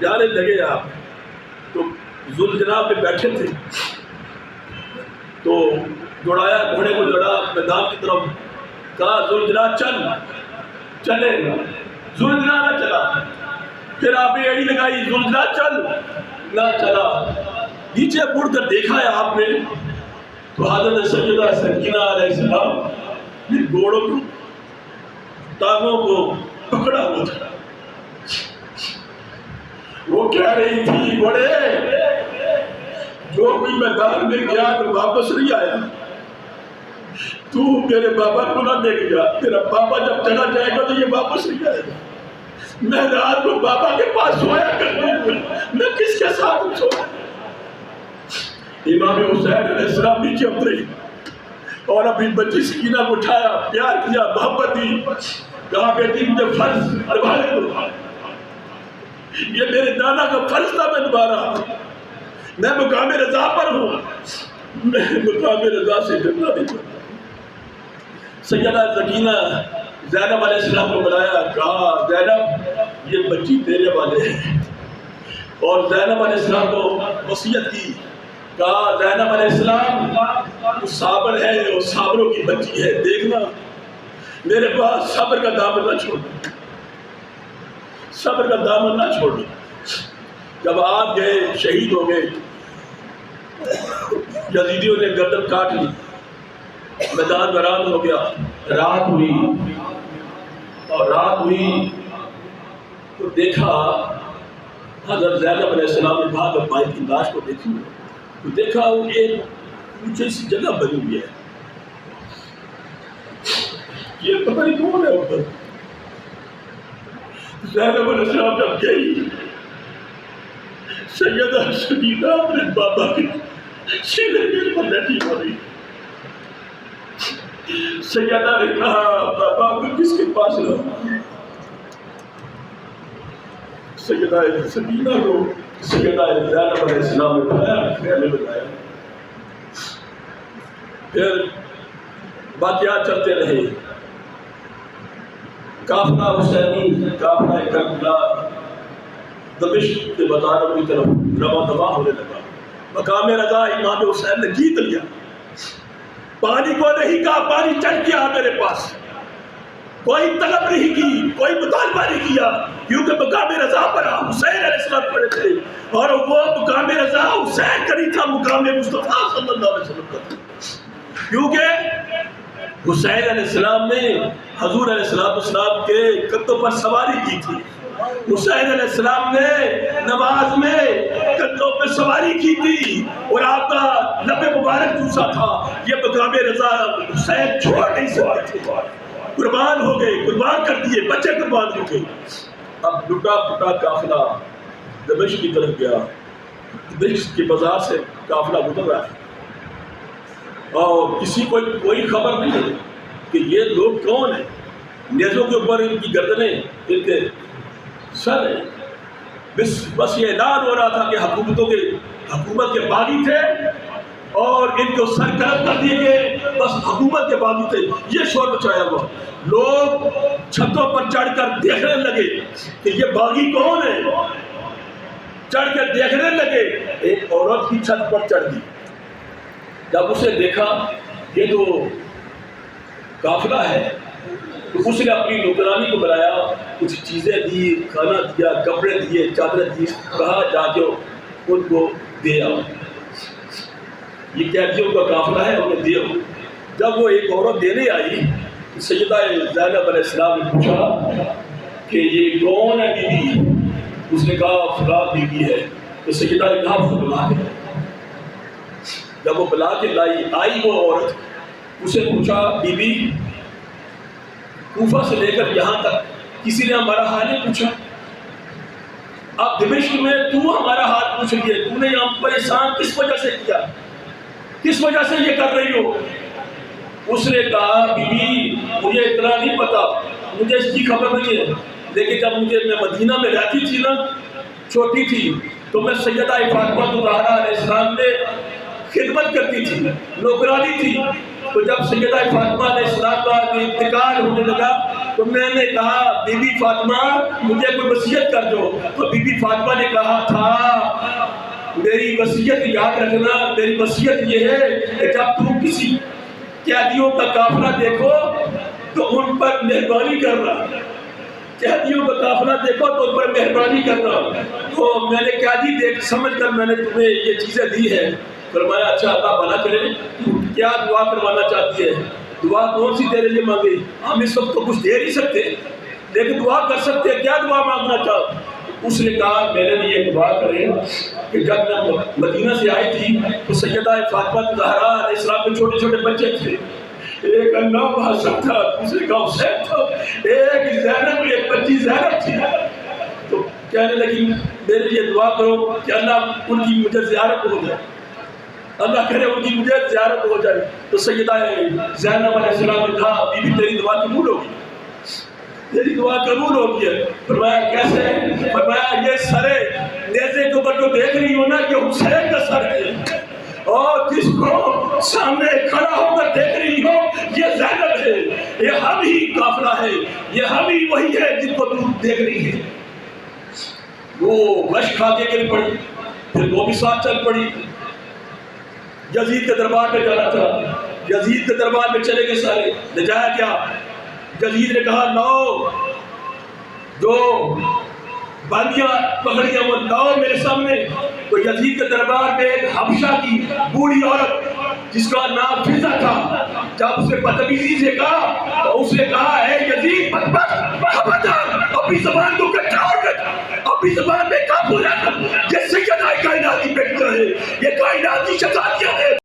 جانے لگے آپ تو ذوالجناب پہ بیٹھے تھے، تو دوڑایا گھوڑے کو، دوڑا میدان کی طرف، کہا ذوالجناب چلے، ذوالجناب نہ چلا، پھر آپ نے ایڑی لگائی، ذوالجناب چل، نہ چلا، نیچے مڑ کر دیکھا ہے آپ نے تو حضرت سیدہ سکینہ علیہ السلام پھر گھوڑوں کو ٹانگوں کو پکڑا ہوا تھا، وہ کہہ رہی تھی گھوڑے جو کوئی میدان میں گیا تو واپس نہیں آیا، تو میرے بابا کو نہ لے گیا، تیرا بابا جب چلا جائے گا تو یہ واپس نہیں آئے گا، میں رات کو بابا کے پاس سویا کرتا ہوں، میں کس کے ساتھ سویا؟ امام حسین علیہ السلام نیچے اترے اور اپنی بچی سکینہ کو اٹھایا، پیار کیا، محبت دی، کہا بیٹی مجھے فرض نبھانے دو، یہ میرے نانا کا فرض تھا، میں نبھا رہا ہوں، میں مقام رضا پر ہوں، میں مقام رضا سے ڈرنا نہیں چاہتا۔ سیدہ سکینہ زینب علیہ السلام کو بلایا، کہا زینب یہ بچی تیرے والے ہیں، اور زینب علیہ السلام کو وصیت کی، کہا زینب علیہ السلام صابر ہے اور صابروں کی بچی ہے، دیکھنا میرے پاس صبر کا دامن نہ چھوڑ، صبر کا دامن نہ چھوڑ۔ جب آپ گئے شہید ہو گئے، یزیدیوں نے گردن کاٹ لی، میدان ویران ہو گیا، رات ہوئی اور رات ہوئی تو دیکھا حضرت زینب علیہ السلام نے بھاگ کر بھائی کی لاش کو دیکھی تو دیکھا وہ ایک اونچی سی جگہ بنی ہوئی ہے، یہ پتہ نہیں کون ہے اوپر۔ زینب علیہ السلام جب گئی، سیدہ سکینہ اپنے بابا کے سینے پر بیٹھی ہو رہی، سیدہ نے کہا بابا میں کس کے پاس رہوں؟ سیدہ سکینہ کو سیدہ زینب علیہ السلام نے بتایا، خیال بتایا، پھر واقعات چلتے رہے، قافلہ حسینی، قافلہ کربلا دمشق کے بازاروں کی طرف رواں دواں ہونے لگا، مقام رضا امام حسین نے جیت لیا، پانی کو نہیں کہا پانی چڑھ گیا میرے پاس، کوئی طلب نہیں کی، کوئی مطالبہ نہیں کیا، کیونکہ مقام رضا پر حسین علیہ السلام پڑے تھے، اور وہ مقام رضا حسین کا نہیں تھا، مقام مصطفیٰ صلی اللہ علیہ وسلم کا تھا، کیونکہ حسین علیہ السلام نے حضور علیہ السلام کے کندھوں پر سواری کی تھی، حسین علیہ السلام نے نماز میں کندھوں پہ سواری کی تھی، اور آپ کا لب مبارک دوسرا تھا، یہ مقام رضا حسین چھوڑ نہیں سکتے تھے، قربان ہو گئے، قربان کر دیے، بچے قربان ہو گئے۔ اب ٹوٹا پھوٹا قافلہ دمشق کی طرف گیا، دمشق کے بازار سے قافلہ گزر رہا ہے اور کسی کو کوئی خبر نہیں ہے کہ یہ لوگ کون ہیں، نیزوں کے اوپر ان کی گردنیں، ان کے سر ہیں، بس یہ اعلان ہو رہا تھا کہ حکومت کے باغی تھے اور ان کو سر قلم کر دیے گئے، بس حکومت کے باغی تھے، یہ شور مچایا ہوا، لوگ چھتوں پر چڑھ کر دیکھنے لگے کہ یہ باغی کون ہے، چڑھ کر دیکھنے لگے، ایک عورت کی چھت پر چڑھ گئی، جب اسے دیکھا یہ تو قافلہ ہے تو اس نے اپنی نوکرانی کو بلایا، کچھ چیزیں دی، کھانا دیا، کپڑے دیے، چادریں دی، کہا جا کے ان کو دے آؤ، یہ قیدیوں کا قافلہ ہے انہیں دے آؤ۔ جب وہ ایک عورت دینے آئی، سیدہ زینب علیہ السلام نے پوچھا کہ یہ کون ہے بیوی؟ اس نے کہا فلاں بیوی ہے، تو سیدہ نے کہا بلا کے، جب وہ بلا کے آئی وہ عورت، اسے پوچھا بی بی کوفہ سے لے کر یہاں تک کسی نے ہمارا حال نہیں پوچھا، اب دمشق میں تو ہمارا حال پوچھ لیے، تو نے ہم پریشان کس وجہ سے کیا، کس وجہ سے یہ کر رہی ہو؟ اس نے کہا بی بی مجھے اتنا نہیں پتا، مجھے اس کی خبر نہیں ہے، لیکن جب میں مدینہ میں رہتی تھی نا، چھوٹی تھی، تو میں سیدہ فاطمہ زہرا علیہ السلام نے خدمت کرتی تھی، نوکرانی تھی، تو جب سیدہ فاطمہ علیہ السلام کا انتقال ہونے لگا تو میں نے کہا بی بی فاطمہ مجھے کوئی وصیت کر دو، تو بی بی فاطمہ نے کہا تھا میری وصیت یاد رکھنا، میری وصیت یہ ہے کہ جب تم کسی قیدیوں کا قافلہ دیکھو تو ان پر مہربانی کرنا، قیدیوں کا قافلہ دیکھو تو ان پر مہربانی کرنا۔ تو میں نے قیدی دیکھ سمجھ کر میں نے تمہیں یہ چیزیں دی ہے۔ فرمایا اچھا اللہ بھلا کرے، کیا دعا کروانا چاہتی ہے؟ دعا کون سی تیرے لیے مانگے؟ ہم اس وقت تو کچھ دے نہیں سکتے لیکن دعا کر سکتے ہیں، کیا دعا مانگنا چاہو؟ اس نے کہا میرے لیے دعا کریں کہ جب میں مدینہ سے آئی تھی تو سیدہ فاطمہ زہرا علیہ السلام کے چھوٹے چھوٹے بچے تھے، ایک اللہ حسن تھا، دوسرے کا حسین تھا، ایک زینب، ایک بچی زینب تھی۔ تو کہنے لگی میرے لیے دعا کرو کہ اللہ ان کی مجھے زیارت ہو جائے، اللہ کرے ان کی مجھے زیارت ہو جائے۔ تو سیدہ زینب علیہ السلام نے کہا بی بی تیری دعا قبول ہوگی، تیری دعا قبول ہوگی ہے۔ فرمایا کیسے؟ فرمایا یہ سرے نیزے کے اوپر جو دیکھ رہی ہو نا یہ حسین کا سر ہے، اور جس کو سامنے کھڑا ہو کر دیکھ رہی ہو یہ زینب ہے، یہ ہم ہی قافلہ ہے، یہ ہم ہی وہی ہے جن کو تم دیکھ رہی ہے۔ وہ وش کھا کے گر پڑی، پھر وہ بھی ساتھ چل پڑی۔ یزید کے دربار میں جانا تھا، یزید کے دربار میں چلے گئے سارے، لے جایا کیا؟ یزید نے کہا لاؤ جو باندیاں پکڑیاں وہ لاؤ میرے سامنے۔ تو یزید کے دربار میں ایک حبشہ کی بوڑھی عورت جس کا نام فضہ تھا، جب اسے بدتمیزی سے کہا تو اس نے کہا اے یزید اپنی زبان کو کنٹرول کر، اپنی زبان میں قابو رکھ، یہ سیدہ کائنات کی بیٹی ہے، یہ کائنات کی شہزادیاں ہے۔